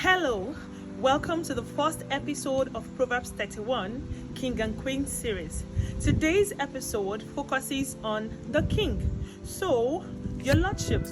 Hello, welcome to the first episode of Proverbs 31 King and Queen series. Today's episode focuses on the king. So, your lordship,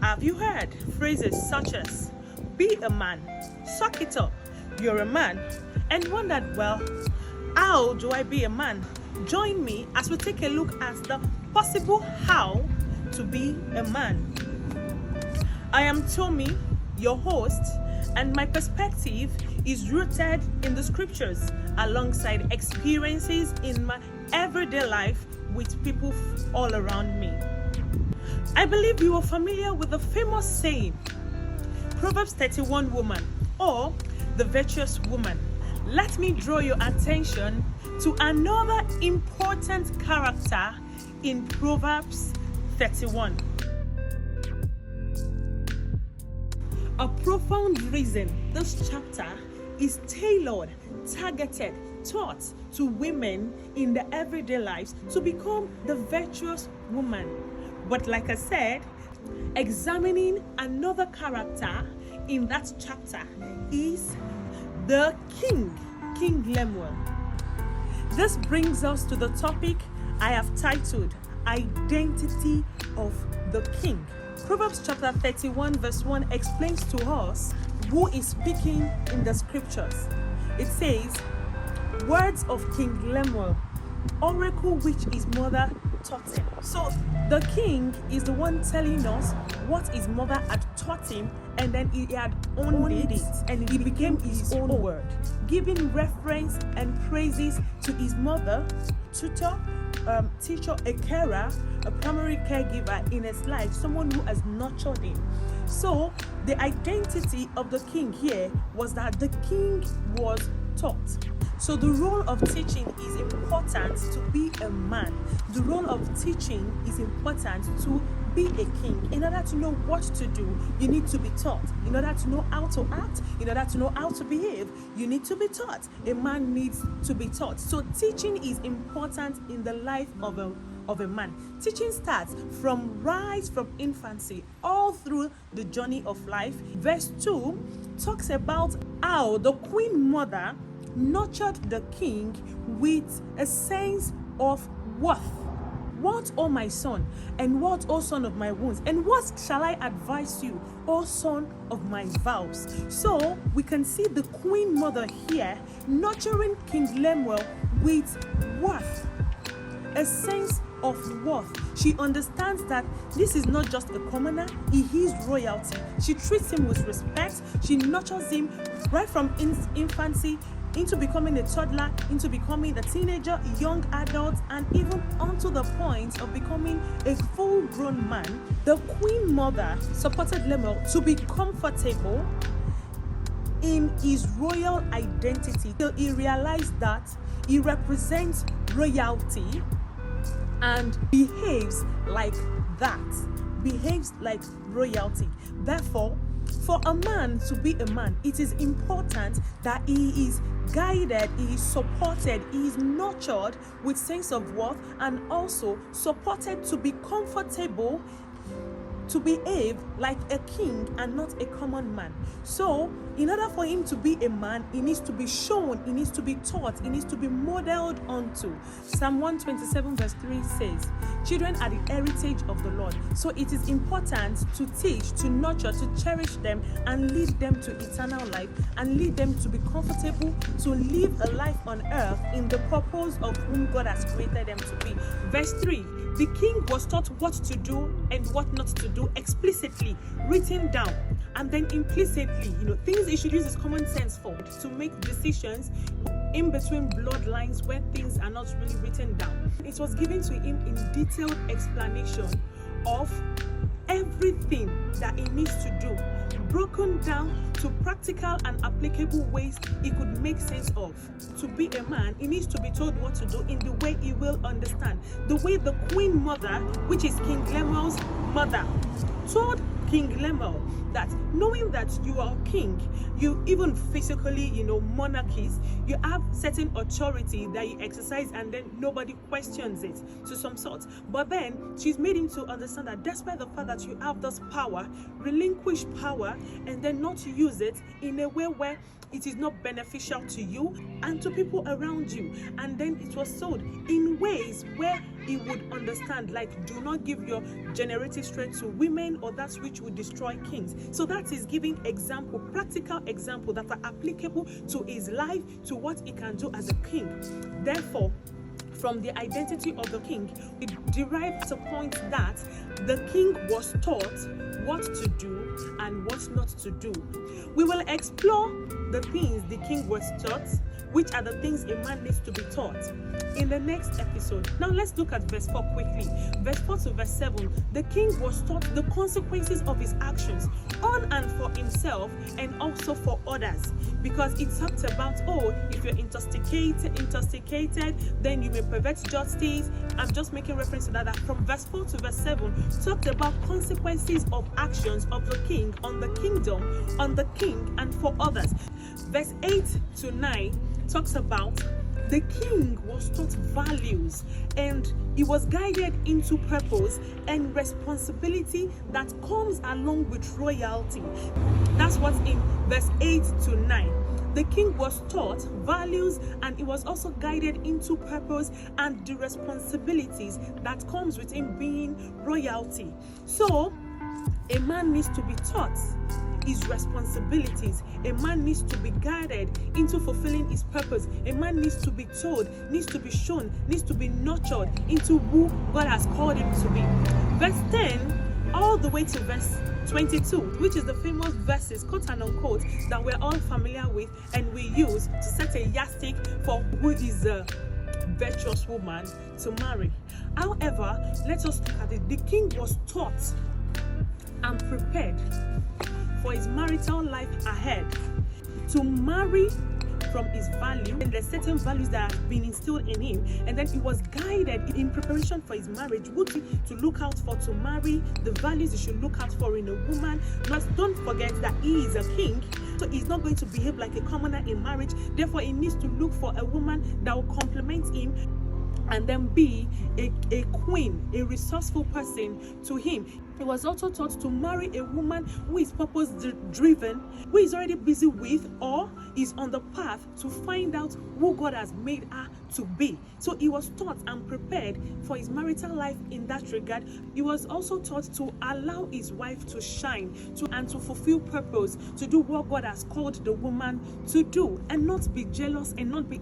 have you heard phrases such as be a man, suck it up, you're a man, and wondered, well, how do I be a man? Join me as we take a look at the possible how to be a man. I am Tommy, your host, and my perspective is rooted in the scriptures alongside experiences in my everyday life with people all around me. I believe you are familiar with the famous saying, Proverbs 31 woman, or the virtuous woman. Let me draw your attention to another important character in Proverbs 31. A profound reason this chapter is tailored, targeted, taught to women in their everyday lives to become the virtuous woman. But like I said, examining another character in that chapter is the king, King Lemuel. This brings us to the topic I have titled Identity of the King. Proverbs chapter 31 verse 1 explains to us who is speaking in the scriptures. It says, words of King Lemuel, oracle which his mother taught him. So the king is the one telling us what his mother had taught him, and then he had owned it and it became his own word, giving reference and praises to his mother, tutor, teacher, a carer, a primary caregiver in his life, someone who has nurtured him. So the identity of the king here was that the king was taught. So the role of teaching is important to be a man. The role of teaching is important to be a king. In order to know what to do, you need to be taught. In order to know how to act, in order to know how to behave, you need to be taught. A man needs to be taught. So teaching is important in the life of a man. Teaching starts from infancy all through the journey of life. Verse 2 talks about how the queen mother nurtured the king with a sense of worth. What, O my son, and what, O son of my wounds, and what shall I advise you, O son of my vows? So we can see the queen mother here nurturing King Lemuel with worth, a sense of worth. She understands that this is not just a commoner, he is royalty. She treats him with respect. She nurtures him right from infancy into becoming a toddler, into becoming a teenager, young adult, and even onto the point of becoming a full-grown man. The queen mother supported Lemuel to be comfortable in his royal identity till he realized that he represents royalty and behaves like that, behaves like royalty. Therefore, for a man to be a man, it is important that he is guided, he is supported, he is nurtured with sense of worth, and also supported to be comfortable, to behave like a king and not a common man. So in order for him to be a man, he needs to be shown, he needs to be taught, he needs to be modeled onto. Psalm 127 verse 3 says, children are the heritage of the Lord. So it is important to teach, to nurture, to cherish them, and lead them to eternal life, and lead them to be comfortable, to live a life on earth in the purpose of whom God has created them to be. Verse 3, the king was taught what to do and what not to do explicitly, written down, and then implicitly, things he should use his common sense for, to make decisions in between bloodlines where things are not really written down. It was given to him in detailed explanation of everything that he needs to do, broken down to practical and applicable ways he could make sense of. To be a man, he needs to be told what to do in the way he will understand. The way the queen mother, which is King Lemuel's mother, told King Lemuel, that knowing that you are king, you even physically, monarchies, you have certain authority that you exercise and then nobody questions it to some sort. But then she's made him to understand that despite the fact that you have this power, relinquish power and then not use it in a way where it is not beneficial to you and to people around you. And then it was sold in ways where he would understand, like, do not give your generative strength to women, or that which will destroy kings. So that is giving example, practical example that are applicable to his life, to what he can do as a king. Therefore, from the identity of the king, it derives a point that the king was taught what to do and what not to do. We will explore the things the king was taught, which are the things a man needs to be taught, in the next episode. Now let's look at verse 4 quickly. Verse 4 to verse 7, the king was taught the consequences of his actions on and for himself and also for others, because it talked about, if you're intoxicated, then you may pervert justice. I'm just making reference to that from verse 4 to verse 7 talked about consequences of actions of the king on the kingdom, on the king, and for others. Verse 8 to 9 talks about the king was taught values and he was guided into purpose and responsibility that comes along with royalty. That's what's in verse 8 to 9. The king was taught values and he was also guided into purpose and the responsibilities that comes with him being royalty. So a man needs to be taught his responsibilities. A man needs to be guided into fulfilling his purpose. A man needs to be told, needs to be shown, needs to be nurtured into who God has called him to be. Verse 10 all the way to verse 22, which is the famous verses, quote and unquote, that we're all familiar with and we use to set a yardstick for who is a virtuous woman to marry. However, let us look at it. The king was taught and prepared for his marital life ahead to marry from his value, and there's certain values that have been instilled in him, and then he was guided in preparation for his marriage, what to look out for to marry, the values he should look out for in a woman. But don't forget that he is a king, so he's not going to behave like a commoner in marriage. Therefore, he needs to look for a woman that will complement him and then be a queen, a resourceful person to him. He was also taught to marry a woman who is purpose driven, who is already busy with or is on the path to find out who God has made her to be. So he was taught and prepared for his marital life in that regard. He was also taught to allow his wife to shine and to fulfill purpose, to do what God has called the woman to do, and not be jealous and not be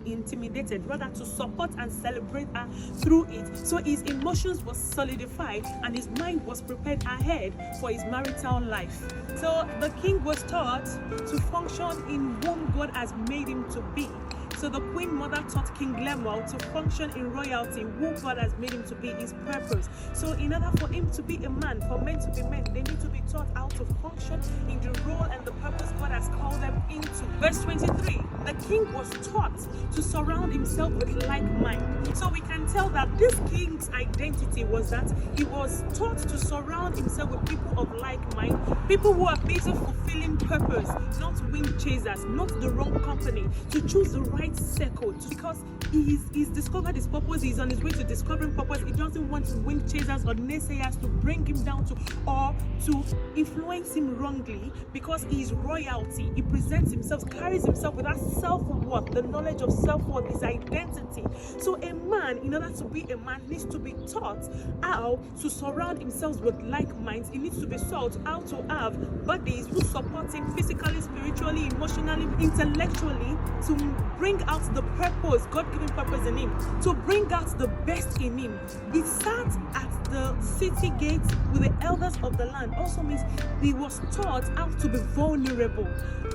intimidated, rather to support and celebrate her through it. So his emotions were solidified and his mind was prepared ahead for his marital life. So the king was taught to function in whom God has made him to be. So the queen mother taught King Lemuel to function in royalty, who God has made him to be, his purpose. So in order for him to be a man, for men to be men, they need to be taught how to function in the role and the purpose God has called them into. Verse 23, the king was taught to surround himself with like mind. So we can tell that this king's identity was that he was taught to surround himself with people of like mind, people who are busy fulfilling purpose, not wind chasers, not the wrong company, to choose the right circle, because he's discovered his purpose. He's on his way to discovering purpose. He doesn't want wind chasers or naysayers to bring him down to or to influence him wrongly, because he is royalty. He presents himself, carries himself with that self-worth, the knowledge of self-worth, his identity. So a man, in order to be a man, needs to be taught how to surround himself with like minds. He needs to be taught how to have buddies who support him physically, spiritually, emotionally, intellectually, to bring out the purpose, God-given purpose in him, to bring out the best in him. He sat at the city gates with the elders of the land. Also means he was taught how to be vulnerable.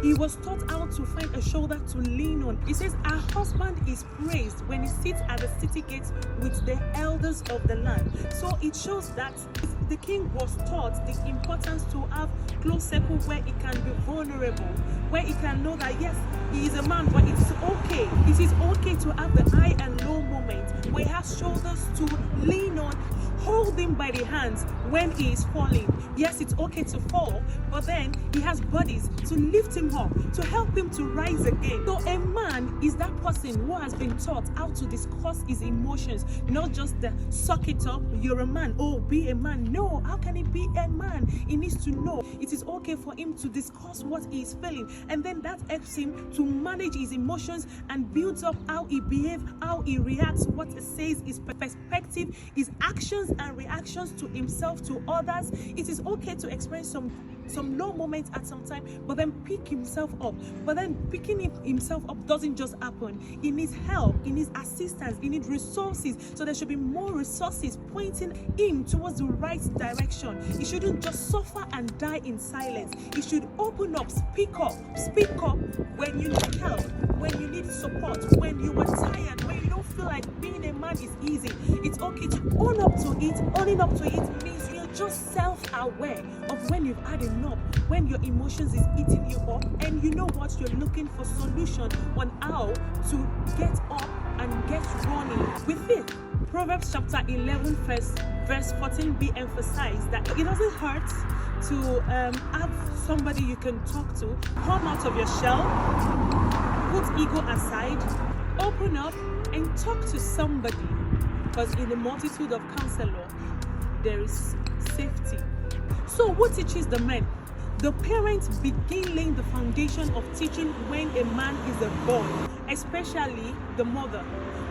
He was taught how to find a shoulder to lean on. He says, our husband is praised when he sits at the city gates with the elders of the land. So it shows that the king was taught the importance to have close circle where he can be vulnerable, where he can know that yes, he is a man, but it's okay. It is okay to have the high and low moment, where he has shoulders to lean on, hold him by the hands when he is falling. Yes, it's okay to fall, but then he has bodies to lift him up, to help him to rise again. So a man is that person who has been taught how to discuss his emotions, not just the suck it up, you're a man, oh, be a man. No, how can he be a man? He needs to know it is okay for him to discuss what he is feeling, and then that helps him to manage his emotions and builds up how he behaves, how he reacts, what he says, his perspective, his actions and reactions to himself, to others. It is okay to experience some low moments at some time, but then pick himself up. But then picking himself up doesn't just happen. He needs help, he needs assistance, he needs resources. So there should be more resources pointing him towards the right direction. He shouldn't just suffer and die in silence. He should open up, speak up when you need help, when you need support, when you are tired, when you don't feel like being a man is easy. It's okay to own up to it. Owning up to it means you're just self-aware of when you've had enough, when your emotions is eating you up, and you know what, you're looking for solution on how to get up and get running with it. Proverbs chapter 11 verse 14b emphasized that it doesn't hurt to have somebody you can talk to. Come out of your shell, put ego aside, open up and talk to somebody, because in the multitude of counselors there is safety. So who teaches the men? The parents begin laying the foundation of teaching when a man is born, especially the mother.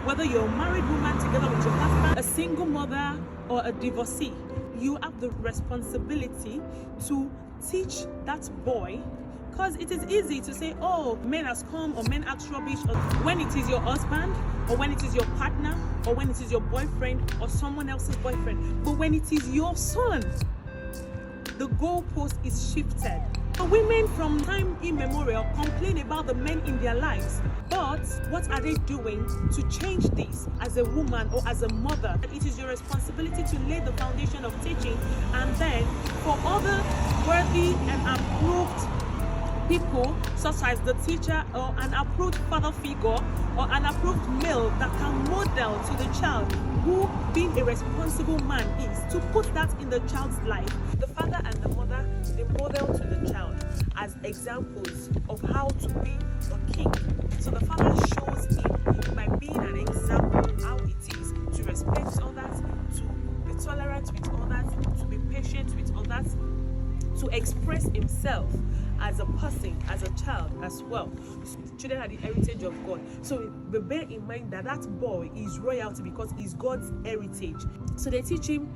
Whether you're a married woman together with your husband, a single mother, or a divorcee, you have the responsibility to teach that boy. Because it is easy to say, oh, men has come, or men act rubbish, or when it is your husband, or when it is your partner, or when it is your boyfriend, or someone else's boyfriend. But when it is your son, the goalpost is shifted. So women from time immemorial complain about the men in their lives. But what are they doing to change this as a woman or as a mother? It is your responsibility to lay the foundation of teaching, and then for other worthy and approved people, such as the teacher or an approved father figure or an approved male that can model to the child who being a responsible man is, to put that in the child's life. The father and the mother, they model to the child as examples of how to be a king. So the father shows him by being an example how it is to respect others, to be tolerant with others, to be patient with others, to express himself as a person, as a child as well. Children are the heritage of God. So bear in mind that that boy is royalty because he's God's heritage. So they teach him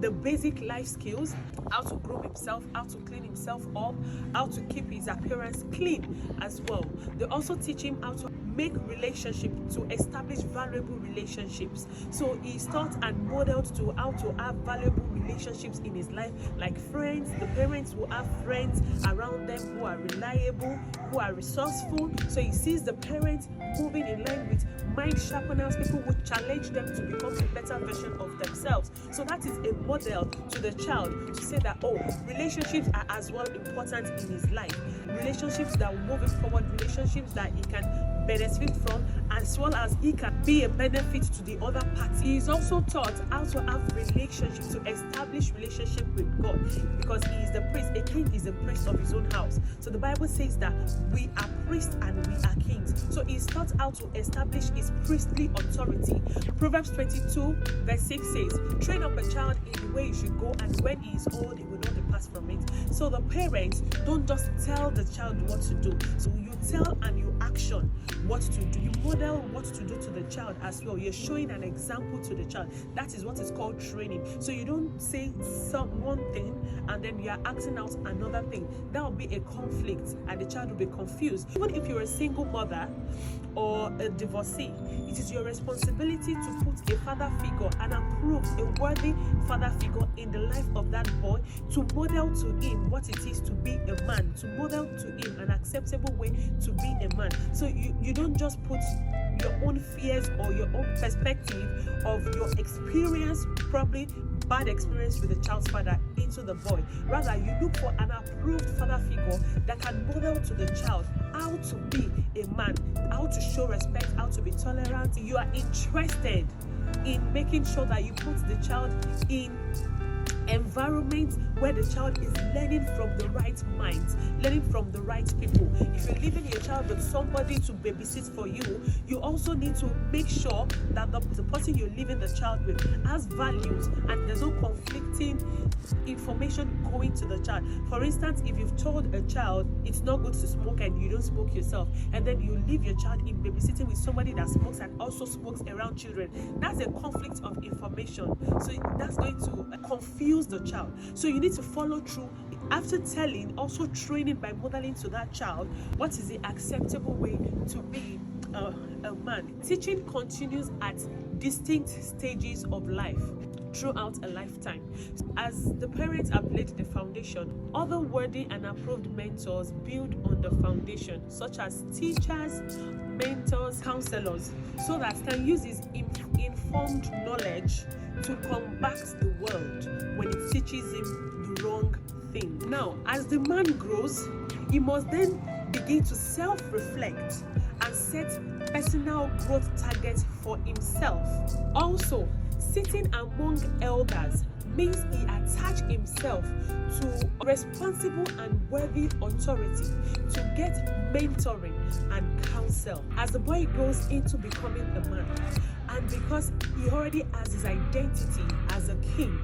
the basic life skills, how to groom himself, how to clean himself up, how to keep his appearance clean as well. They also teach him how to make relationships, to establish valuable relationships. So he's taught and modeled to how to have valuable relationships in his life, like friends. The parents will have friends around them who are reliable, who are resourceful. So he sees the parents moving in line with mind sharpeners, people who challenge them to become a better version of themselves. So that is a model to the child to say that, oh, relationships are as well important in his life. Relationships that will move him forward, relationships that he can benefit from, as well as he can be a benefit to the other party. He is also taught how to have relationships, to establish relationship with God, because he is the priest. A king is a priest of his own house. So the Bible says that we are priests and we are kings. So he is taught how to establish his priestly authority. Proverbs 22 verse 6 says, train up a child in the way he should go, and when he is old he will not depart from it. So the parents don't just tell the child what to do. So you tell and you action what to do. You model what to do to the child as well. You're showing an example to the child. That is what is called training. So you don't say one thing and then you are acting out another thing. That will be a conflict and the child will be confused. Even if you're a single mother or a divorcee, it is your responsibility to put a father figure, an approved, a worthy father figure in the life of that boy, to model to him what it is to be a man, to model to him an acceptable way to be a man. So you don't just put your own fears or your own perspective of your experience, probably bad experience with the child's father, into the boy. Rather, you look for an approved father figure that can model to the child how to be a man, how to show respect, how to be tolerant. You are interested in making sure that you put the child in environment where the child is learning from the right minds, learning from the right people. If you're leaving your child with somebody to babysit for you, you also need to make sure that the person you're leaving the child with has values and there's no conflicting information going to the child. For instance, if you've told a child it's not good to smoke and you don't smoke yourself, and then you leave your child in babysitting with somebody that smokes and also smokes around children, that's a conflict of information. So that's going to confuse the child. So you need to follow through. After telling, also training by modeling to that child what is the acceptable way to be a man. Teaching continues at distinct stages of life throughout a lifetime. As the parents have laid the foundation, other worthy and approved mentors build on the foundation, such as teachers, mentors, counselors, so that can use this informed knowledge to combat the world when it teaches him the wrong thing. Now, as the man grows, he must then begin to self-reflect and set personal growth targets for himself. Also, sitting among elders means he attached himself to responsible and worthy authority to get mentoring and counsel as the boy goes into becoming a man. And because he already has his identity as a king,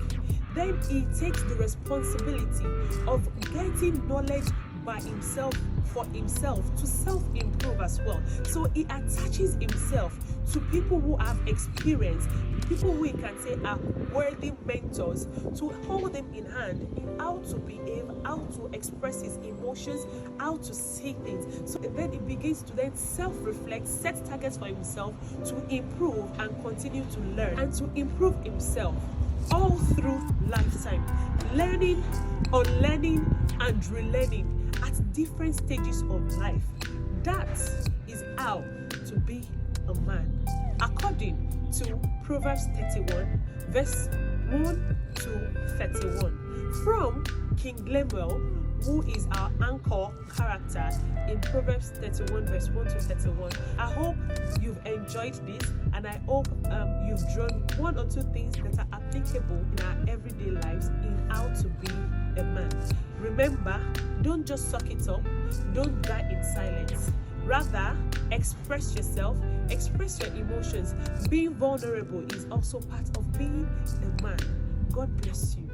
then he takes the responsibility of getting knowledge by himself, for himself, to self-improve as well. So he attaches himself to people who have experience, people who he can say are worthy mentors, to hold him in hand in how to behave, how to express his emotions, how to say things. So then he begins to then self-reflect, set targets for himself to improve and continue to learn and to improve himself all through lifetime, learning, unlearning, and relearning at different stages of life. That is how to be a man, according to Proverbs 31, verse 1 to 31, from King Lemuel, who is our anchor character in Proverbs 31, verse 1 to 31. I hope you've enjoyed this, and I hope you've drawn one or two things that are applicable in our everyday lives in how to be a man. Remember, don't just suck it up, don't die in silence. Rather, express yourself, express your emotions. Being vulnerable is also part of being a man. God bless you.